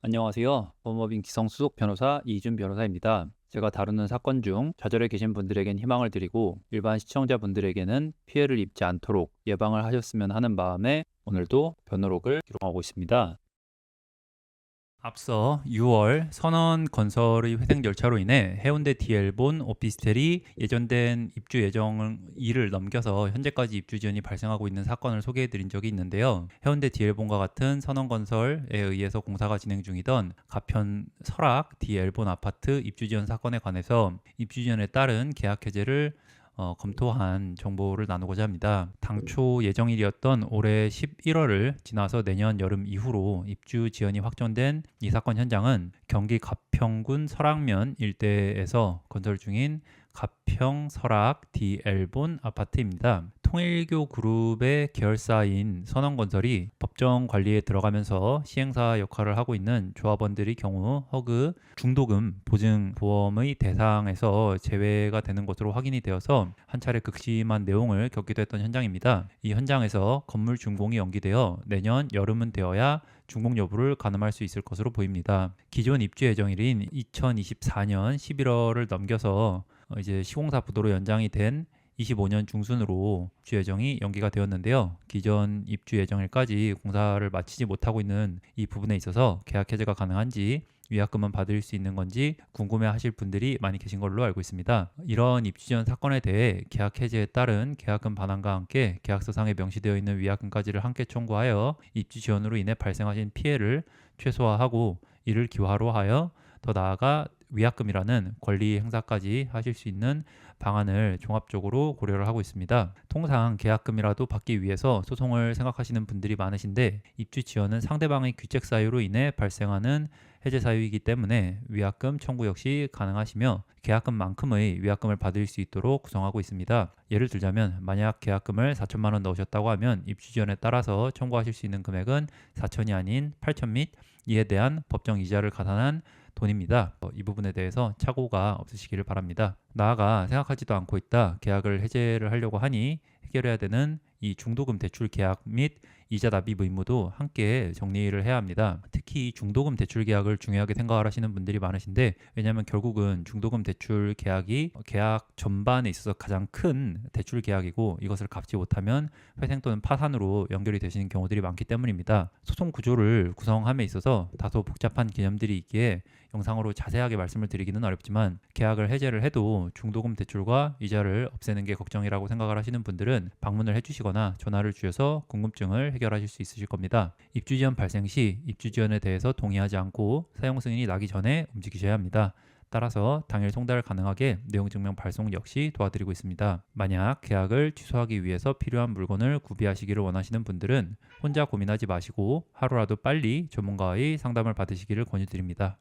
안녕하세요. 법무법인 기성수석 변호사 이준 변호사입니다. 제가 다루는 사건 중 좌절해 계신 분들에겐 희망을 드리고 일반 시청자분들에게는 피해를 입지 않도록 예방을 하셨으면 하는 마음에 오늘도 변호록을 기록하고 있습니다. 앞서 6월 선원건설의 회생 열차로 인해 해운대 디엘본 오피스텔이 예정된 입주 예정일을 넘겨서 현재까지 입주 지연이 발생하고 있는 사건을 소개해 드린 적이 있는데요. 해운대 디엘본과 같은 선원건설에 의해서 공사가 진행 중이던 가평 설악 디엘본 아파트 입주 지연 사건에 관해서 입주 지연에 따른 계약 해제를 검토한 정보를 나누고자 합니다. 당초 예정일이었던 올해 11월을 지나서 내년 여름 이후로 입주 지연이 확정된 이 사건 현장은 경기 가평군 설악면 일대에서 건설 중인 가평 설악 디엘본 아파트입니다. 통일교 그룹의 계열사인 선원건설이 법정 관리에 들어가면서 시행사 역할을 하고 있는 조합원들의 경우 허그 중도금 보증 보험의 대상에서 제외가 되는 것으로 확인이 되어서 한 차례 극심한 내용을 겪기도 했던 현장입니다. 이 현장에서 건물 준공이 연기되어 내년 여름은 되어야 준공 여부를 가늠할 수 있을 것으로 보입니다. 기존 입주 예정일인 2024년 11월을 넘겨서 이제 시공사 부도로 연장이 된 25년 중순으로 입주 예정이 연기가 되었는데요. 기존 입주 예정일까지 공사를 마치지 못하고 있는 이 부분에 있어서 계약 해제가 가능한지 위약금은 받을 수 있는 건지 궁금해 하실 분들이 많이 계신 걸로 알고 있습니다. 이런 입주 지연 사건에 대해 계약 해제에 따른 계약금 반환과 함께 계약서상에 명시되어 있는 위약금까지를 함께 청구하여 입주 지연으로 인해 발생하신 피해를 최소화하고 이를 기화로 하여 더 나아가 위약금이라는 권리 행사까지 하실 수 있는 방안을 종합적으로 고려를 하고 있습니다. 통상 계약금이라도 받기 위해서 소송을 생각하시는 분들이 많으신데 입주 지연은 상대방의 귀책 사유로 인해 발생하는 해제 사유이기 때문에 위약금 청구 역시 가능하시며 계약금만큼의 위약금을 받을 수 있도록 구성하고 있습니다. 예를 들자면 만약 계약금을 4천만 원 넣으셨다고 하면 입주 지연에 따라서 청구하실 수 있는 금액은 4천이 아닌 8천 및 이에 대한 법정 이자를 가산한 돈입니다. 이 부분에 대해서 착오가 없으시기를 바랍니다. 나아가 생각하지도 않고 있다 계약을 해제를 하려고 하니 해결해야 되는 이 중도금 대출 계약 및 이자 납입 의무도 함께 정리를 해야 합니다. 특히 중도금 대출 계약을 중요하게 생각을 하시는 분들이 많으신데 왜냐하면 결국은 중도금 대출 계약이 계약 전반에 있어서 가장 큰 대출 계약이고 이것을 갚지 못하면 회생 또는 파산으로 연결이 되시는 경우들이 많기 때문입니다. 소송 구조를 구성함에 있어서 다소 복잡한 개념들이 있기에 영상으로 자세하게 말씀을 드리기는 어렵지만 계약을 해제를 해도 중도금 대출과 이자를 없애는 게 걱정이라고 생각을 하시는 분들은 방문을 해주시거나 전화를 주셔서 궁금증을 해결하실 수 있으실 겁니다. 입주 지연 발생 시 입주 지연에 대해서 동의하지 않고 사용 승인이 나기 전에 움직이셔야 합니다. 따라서 당일 송달 가능하게 내용 증명 발송 역시 도와드리고 있습니다. 만약 계약을 취소하기 위해서 필요한 물건을 구비하시기를 원하시는 분들은 혼자 고민하지 마시고 하루라도 빨리 전문가의 상담을 받으시기를 권유드립니다.